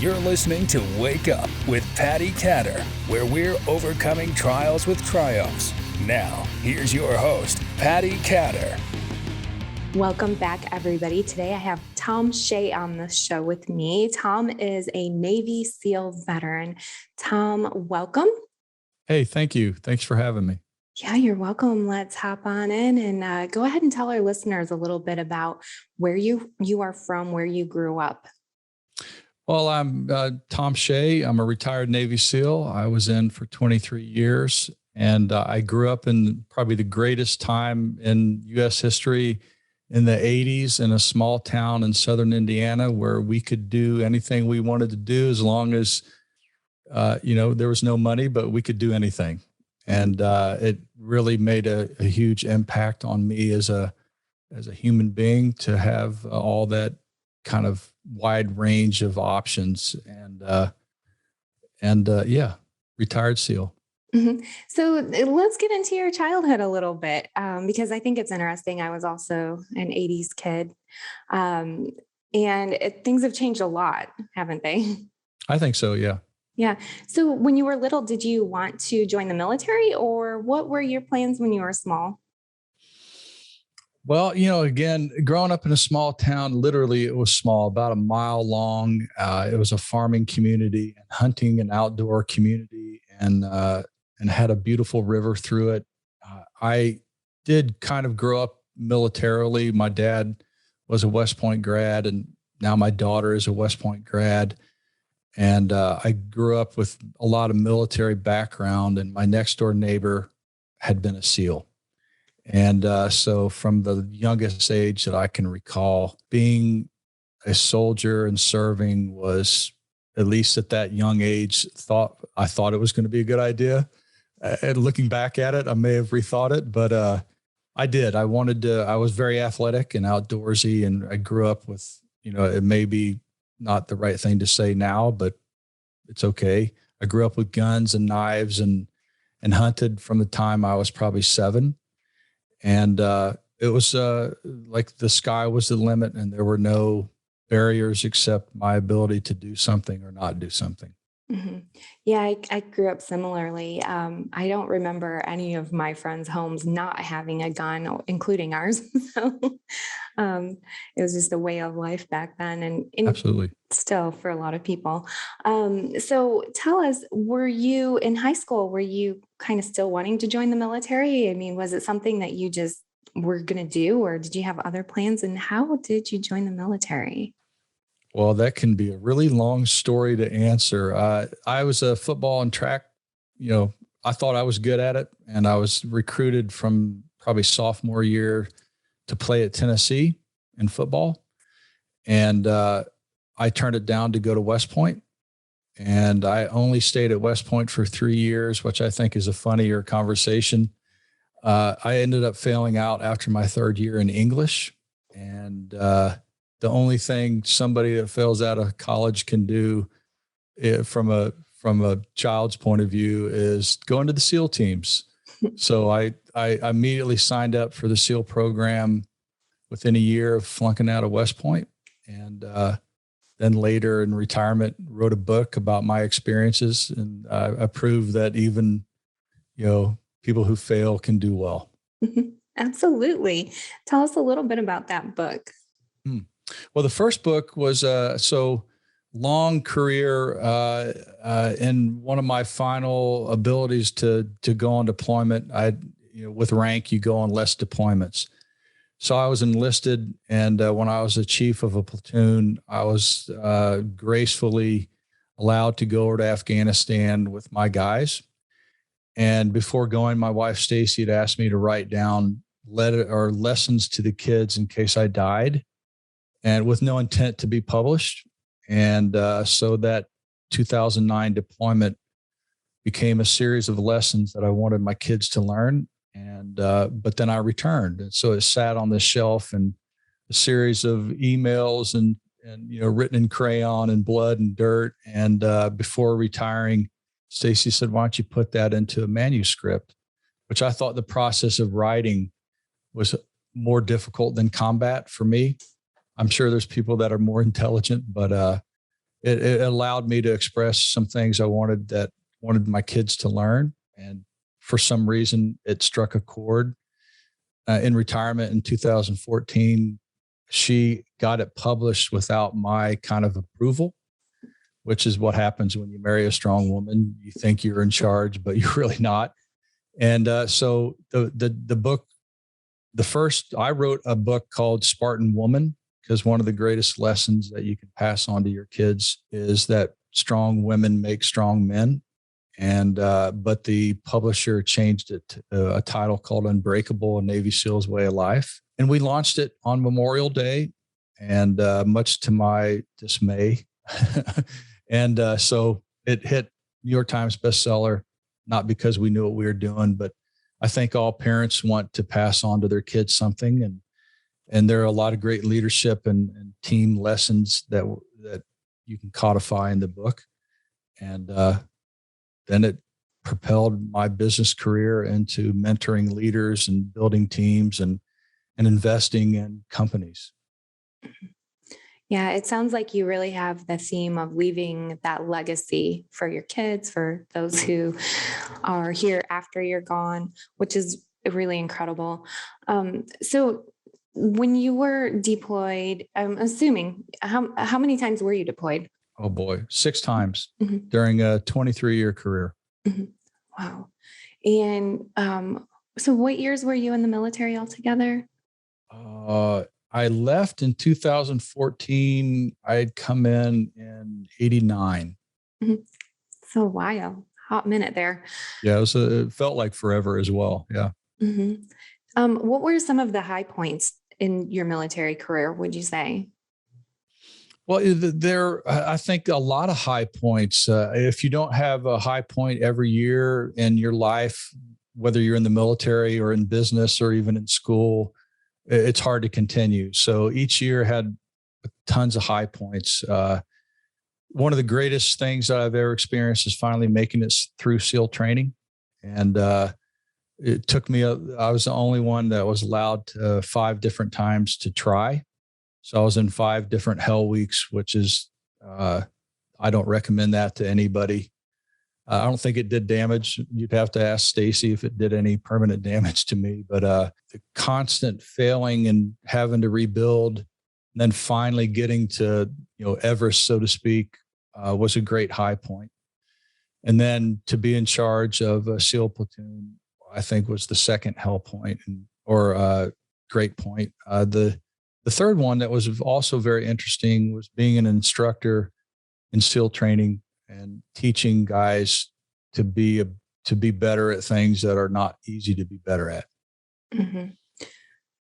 You're listening to Wake Up with Patti Katter, where we're overcoming trials with triumphs. Now, here's your host, Patti Katter. Welcome back, everybody. Today I have Thom Shea on the show with me. Thom is a Navy SEAL veteran. Thom, welcome. Hey, thank you. Thanks for having me. Yeah, you're welcome. Let's hop on in and go ahead and tell our listeners a little bit about where you are from, where you grew up. Well, I'm Thom Shea. I'm a retired Navy SEAL. I was in for 23 years, and I grew up in probably the greatest time in U.S. history in the 80s in a small town in southern Indiana where we could do anything we wanted to do as long as, there was no money, but we could do anything. And it really made a huge impact on me as a human being to have all that kind of wide range of options and retired SEAL. Mm-hmm. So let's get into your childhood a little bit because I think it's interesting. I was also an 80s kid and things have changed a lot, haven't they? I think so, yeah. Yeah. So when you were little, did you want to join the military or what were your plans when you were small? Well, again, growing up in a small town, literally it was small, about a mile long. It was a farming community and hunting and outdoor community and had a beautiful river through it. I did kind of grow up militarily. My dad was a West Point grad and now my daughter is a West Point grad. And I grew up with a lot of military background, and my next door neighbor had been a SEAL. And so from the youngest age that I can recall, being a soldier and serving was, at least at that young age, I thought it was going to be a good idea. And looking back at it, I may have rethought it, but I did. I was very athletic and outdoorsy, and I grew up with, it may be not the right thing to say now, but it's okay. I grew up with guns and knives and hunted from the time I was probably 7. And it was like the sky was the limit and there were no barriers except my ability to do something or not do something. Mm-hmm. Yeah, I grew up similarly. I don't remember any of my friends' homes not having a gun, including ours. So it was just a way of life back then, and Absolutely still for a lot of people. So tell us, were you in high school? Were you kind of still wanting to join the military? I mean, was it something that you just were going to do, or did you have other plans? And how did you join the military? Well, that can be a really long story to answer. I was a football and track, I thought I was good at it. And I was recruited from probably sophomore year to play at Tennessee in football. And I turned it down to go to West Point. And I only stayed at West Point for 3 years, which I think is a funnier conversation. I ended up failing out after my 3rd year in English. And the only thing somebody that fails out of college can do from a child's point of view is go into the SEAL teams. So I immediately signed up for the SEAL program within a year of flunking out of West Point. And then later in retirement, wrote a book about my experiences. And I proved that even, people who fail can do well. Absolutely. Tell us a little bit about that book. Well, the first book was long career, and one of my final abilities to go on deployment. With rank, you go on less deployments. So I was enlisted, and when I was a chief of a platoon, I was gracefully allowed to go over to Afghanistan with my guys. And before going, my wife Stacy had asked me to write down lessons to the kids in case I died, and with no intent to be published. And so that 2009 deployment became a series of lessons that I wanted my kids to learn. And but then I returned. And so it sat on the shelf and a series of emails and written in crayon and blood and dirt. And before retiring, Stacy said, "Why don't you put that into a manuscript?" Which I thought the process of writing was more difficult than combat for me. I'm sure there's people that are more intelligent, but it allowed me to express some things I wanted my kids to learn. And for some reason, it struck a chord. In retirement in 2014, she got it published without my kind of approval, which is what happens when you marry a strong woman. You think you're in charge, but you're really not. And so the book, I wrote a book called Spartan Woman, because one of the greatest lessons that you can pass on to your kids is that strong women make strong men. And but the publisher changed it to a title called Unbreakable, a Navy SEAL's Way of Life. And we launched it on Memorial Day, and much to my dismay. And so it hit New York Times bestseller, not because we knew what we were doing, but I think all parents want to pass on to their kids something. And there are a lot of great leadership and team lessons that you can codify in the book. And then it propelled my business career into mentoring leaders and building teams and investing in companies. Yeah, it sounds like you really have the theme of leaving that legacy for your kids, for those who are here after you're gone, which is really incredible. So when you were deployed, I'm assuming, how many times were you deployed? Oh boy, 6 times during a 23-year career. Wow. And so what years were you in the military altogether? I left in 2014. I had come in 89. So wow, hot minute there. Yeah, it felt like forever as well. Yeah. What were some of the high points in your military career, would you say? Well, I think a lot of high points. If you don't have a high point every year in your life, whether you're in the military or in business or even in school, it's hard to continue. So each year had tons of high points. One of the greatest things that I've ever experienced is finally making it through SEAL training. And it took me, I was the only one that was allowed 5 different times to try. So I was in 5 different hell weeks, which is, I don't recommend that to anybody. I don't think it did damage. You'd have to ask Stacy if it did any permanent damage to me. But the constant failing and having to rebuild, and then finally getting to Everest, so to speak, was a great high point. And then to be in charge of a SEAL platoon, I think was the second hell point or great point. The third one that was also very interesting was being an instructor in SEAL training and teaching guys to be better at things that are not easy to be better at.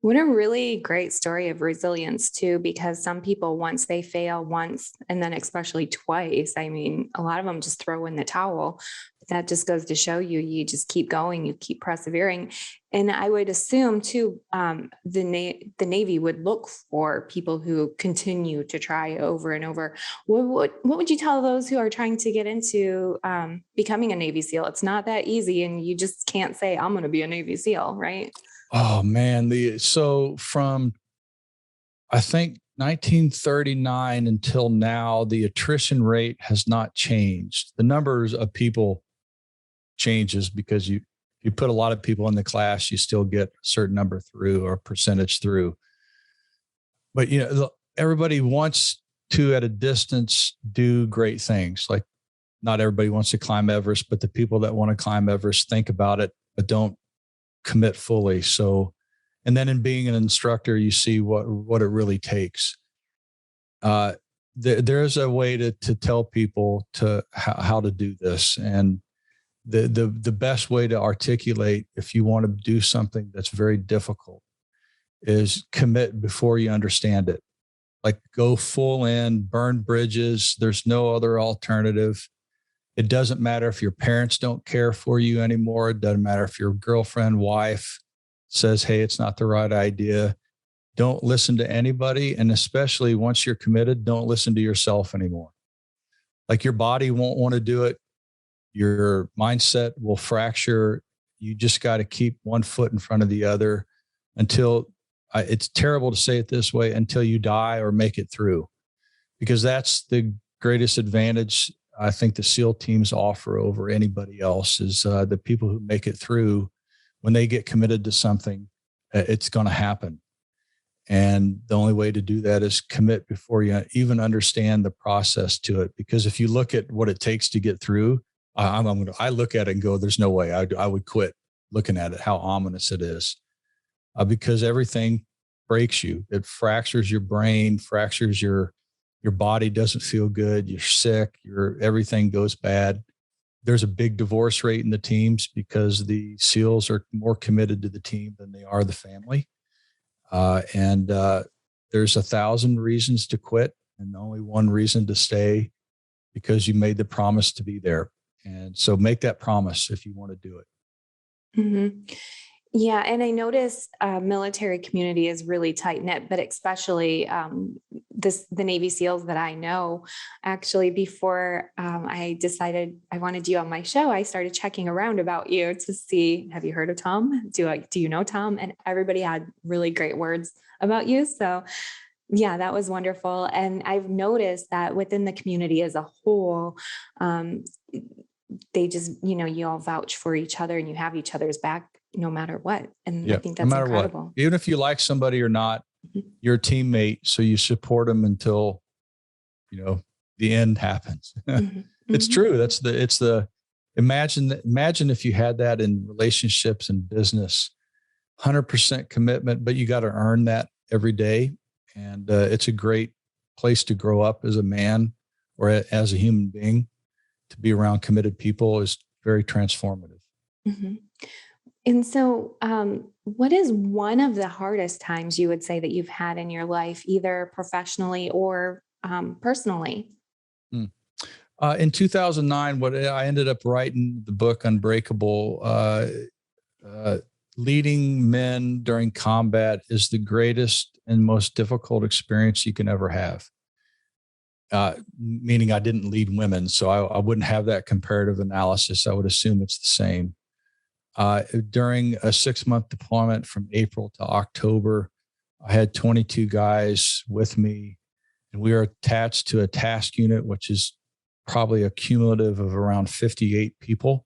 What a really great story of resilience too, because some people, once they fail once and then especially twice, I mean, a lot of them just throw in the towel. But that just goes to show you just keep going, you keep persevering. And I would assume too, the Navy would look for people who continue to try over and over. What would you tell those who are trying to get into becoming a Navy SEAL? It's not that easy, and you just can't say, I'm going to be a Navy SEAL, right? Oh man. So from, I think 1939 until now, the attrition rate has not changed. The numbers of people changes because you put a lot of people in the class, you still get a certain number through or percentage through. But everybody wants to, at a distance, do great things. Like not everybody wants to climb Everest, but the people that want to climb Everest think about it, but don't commit fully. So, and then in being an instructor, you see what it really takes. There's a way to tell people how to do this. And the best way to articulate, if you want to do something that's very difficult, is commit before you understand it. Like go full in, burn bridges. There's no other alternative. It doesn't matter if your parents don't care for you anymore. It doesn't matter if your girlfriend, wife says, hey, it's not the right idea. Don't listen to anybody. And especially once you're committed, don't listen to yourself anymore. Like your body won't want to do it. Your mindset will fracture. You just got to keep one foot in front of the other until, it's terrible to say it this way, until you die or make it through. Because that's the greatest advantage I think the SEAL teams offer over anybody else is the people who make it through. When they get committed to something, it's going to happen. And the only way to do that is commit before you even understand the process to it. Because if you look at what it takes to get through, I look at it and go, there's no way I would quit looking at it, how ominous it is. Because everything breaks you. It fractures your brain, fractures your body doesn't feel good. You're sick. Everything goes bad. There's a big divorce rate in the teams because the SEALs are more committed to the team than they are the family. And there's 1,000 reasons to quit and only one reason to stay, because you made the promise to be there. And so make that promise if you want to do it. Mm-hmm. Yeah. And I notice military community is really tight knit, but especially the Navy SEALs that I know. Actually, before I decided I wanted you on my show, I started checking around about you to see, have you heard of Thom? Do you know Thom? And everybody had really great words about you. So yeah, that was wonderful. And I've noticed that within the community as a whole, they just, you all vouch for each other and you have each other's back no matter what. And I think that's incredible. What. Even if you like somebody or not, you're a teammate. So you support them until, the end happens. Mm-hmm. It's true. Imagine if you had that in relationships and business, 100% commitment, but you got to earn that every day. And it's a great place to grow up as a man or as a human being. To be around committed people is very transformative. Mm-hmm. And so what is one of the hardest times you would say that you've had in your life, either professionally or personally? In 2009, I ended up writing the book Unbreakable. Leading men during combat is the greatest and most difficult experience you can ever have. Meaning I didn't lead women, so I wouldn't have that comparative analysis. I would assume it's the same. During a 6-month deployment from April to October, I had 22 guys with me, and we were attached to a task unit, which is probably a cumulative of around 58 people.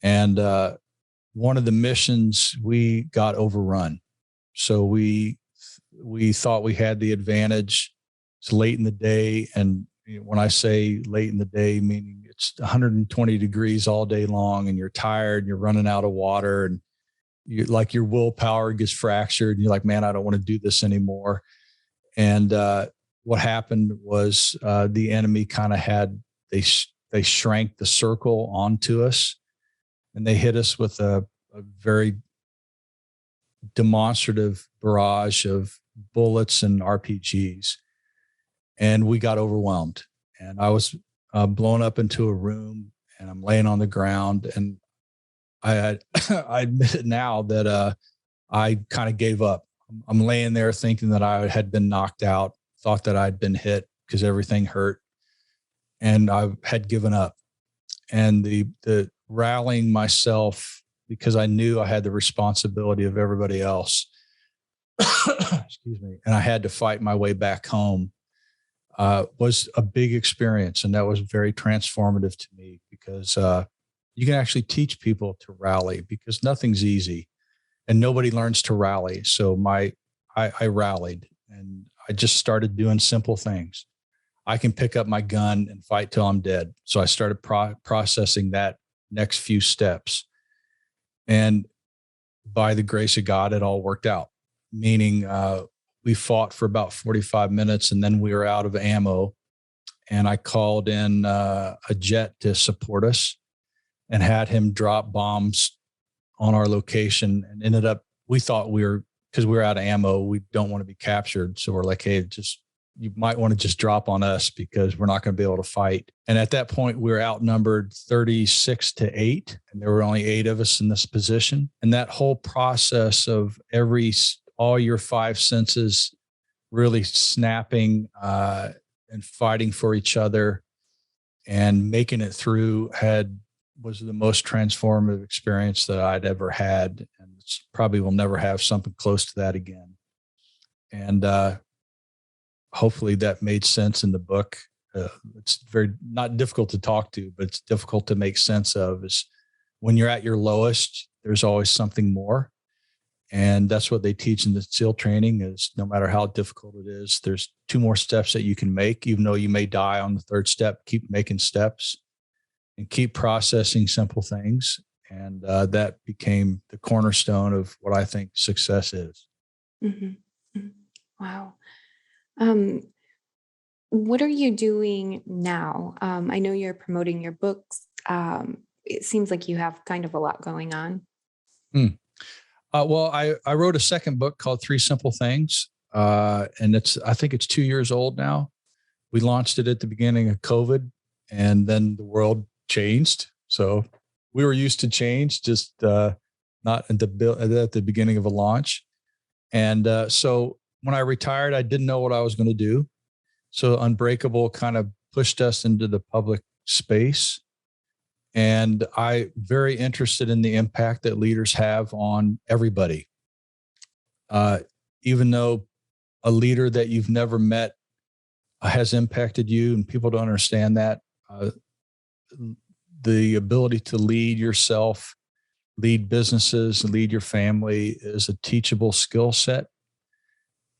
And one of the missions, we got overrun. So we thought we had the advantage. It's late in the day. And when I say late in the day, meaning it's 120 degrees all day long and you're tired and you're running out of water and your willpower gets fractured and you're like, man, I don't want to do this anymore. And what happened was the enemy kind of they shrank the circle onto us and they hit us with a very demonstrative barrage of bullets and RPGs. And we got overwhelmed, and I was blown up into a room, and I'm laying on the ground. And I admit it now that I kind of gave up. I'm laying there thinking that I had been knocked out, thought that I'd been hit because everything hurt, and I had given up. And the rallying myself, because I knew I had the responsibility of everybody else, excuse me, and I had to fight my way back home. Was a big experience. And that was very transformative to me because you can actually teach people to rally because nothing's easy and nobody learns to rally. So I rallied and I just started doing simple things. I can pick up my gun and fight till I'm dead. So I started processing that next few steps. And by the grace of God, it all worked out, meaning we fought for about 45 minutes and then we were out of ammo. And I called in a jet to support us and had him drop bombs on our location and ended up, we thought because we were out of ammo, we don't want to be captured. So we're like, hey, you might want to just drop on us because we're not going to be able to fight. And at that point, we were outnumbered 36-8, and there were only 8 of us in this position. And that whole process of all your 5 senses really snapping and fighting for each other and making it through was the most transformative experience that I'd ever had. And probably will never have something close to that again. And hopefully that made sense in the book. it's very not difficult to talk to, but it's difficult to make sense of, is when you're at your lowest, there's always something more. And that's what they teach in the SEAL training, is no matter how difficult it is, there's 2 more steps that you can make. Even though you may die on the 3rd step, keep making steps and keep processing simple things. And that became the cornerstone of what I think success is. Mm-hmm. Wow. What are you doing now? I know you're promoting your books. It seems like you have kind of a lot going on. Well, I wrote a second book called 3 Simple Things. And I think it's 2 years old now. We launched it at the beginning of COVID, and then the world changed. So we were used to change, just not at the beginning of a launch. And so when I retired, I didn't know what I was going to do. So Unbreakable kind of pushed us into the public space. And I'm very interested in the impact that leaders have on everybody. Even though a leader that you've never met has impacted you, and people don't understand that, the ability to lead yourself, lead businesses, lead your family is a teachable skill set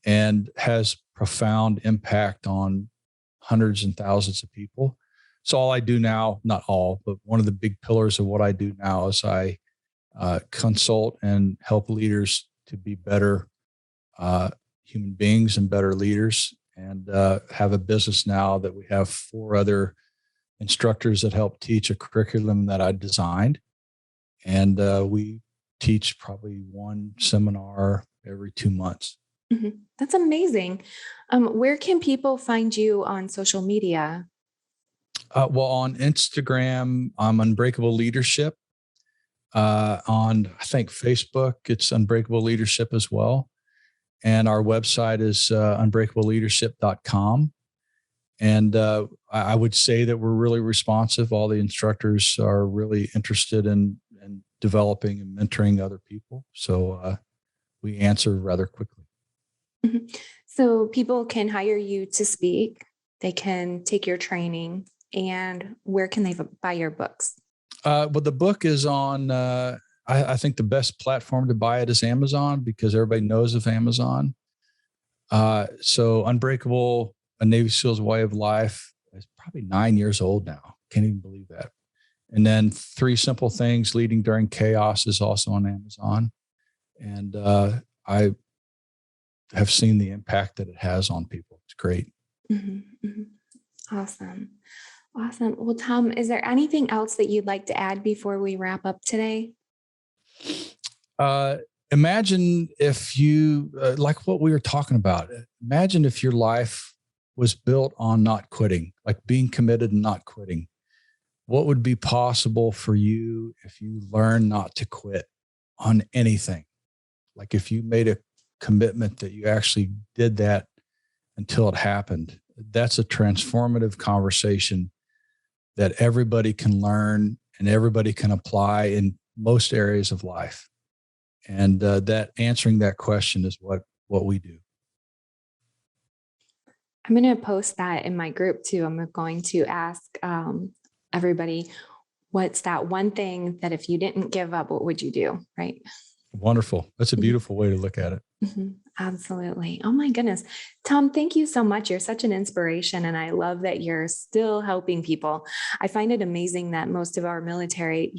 and has profound impact on hundreds and thousands of people. So all I do now, not all, but one of the big pillars of what I do now is I consult and help leaders to be better human beings and better leaders, and have a business now that we have 4 other instructors that help teach a curriculum that I designed. And we teach probably 1 seminar every 2 months. Mm-hmm. That's amazing. Where can people find you on social media? Well, on Instagram, I'm Unbreakable Leadership. On, I think, Facebook, it's Unbreakable Leadership as well. And our website is unbreakableleadership.com. And I would say that we're really responsive. All the instructors are really interested in developing and mentoring other people. So we answer rather quickly. Mm-hmm. So people can hire you to speak. They can take your training. And where can they buy your books? Well, the book is on, I think the best platform to buy it is Amazon, because everybody knows of Amazon. So Unbreakable, A Navy SEAL's Way of Life, is probably 9 years old now. Can't even believe that. And then 3 Simple Things, Leading During Chaos, is also on Amazon. And I have seen the impact that it has on people. It's great. Mm-hmm. Mm-hmm. Awesome. Awesome. Well, Thom, is there anything else that you'd like to add before we wrap up today? Imagine if you, like what we were talking about, imagine if your life was built on not quitting, like being committed and not quitting. What would be possible for you if you learn not to quit on anything? Like if you made a commitment that you actually did that until it happened. That's a transformative conversation that everybody can learn and everybody can apply in most areas of life. And that answering that question is what we do. I'm going to post that in my group too. I'm going to ask everybody, what's that one thing that if you didn't give up, what would you do? Right. Wonderful. That's a beautiful way to look at it. Mm-hmm. Absolutely. Oh my goodness. Thom, thank you so much. You're such an inspiration. And I love that you're still helping people. I find it amazing that most of our military,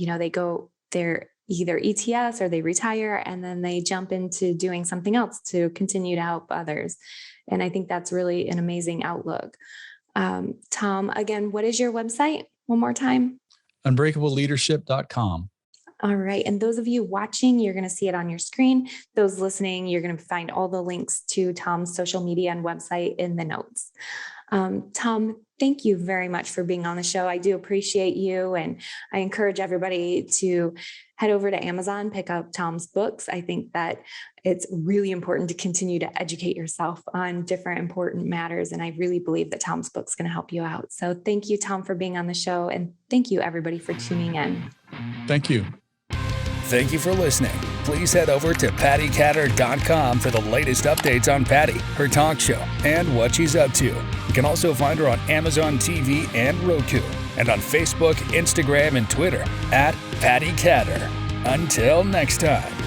they're either ETS or they retire and then they jump into doing something else to continue to help others. And I think that's really an amazing outlook. Thom, again, what is your website one more time? Unbreakableleadership.com. All right. And those of you watching, you're going to see it on your screen. Those listening, you're going to find all the links to Thom's social media and website in the notes. Thom, thank you very much for being on the show. I do appreciate you. And I encourage everybody to head over to Amazon, pick up Thom's books. I think that it's really important to continue to educate yourself on different important matters. And I really believe that Thom's book's going to help you out. So thank you, Thom, for being on the show. And thank you, everybody, for tuning in. Thank you. Thank you for listening. please head over to pattikatter.com for the latest updates on Patti, her talk show, and what she's up to. You can also find her on Amazon TV and Roku, and on Facebook, Instagram, and Twitter at Patti Katter. Until next time.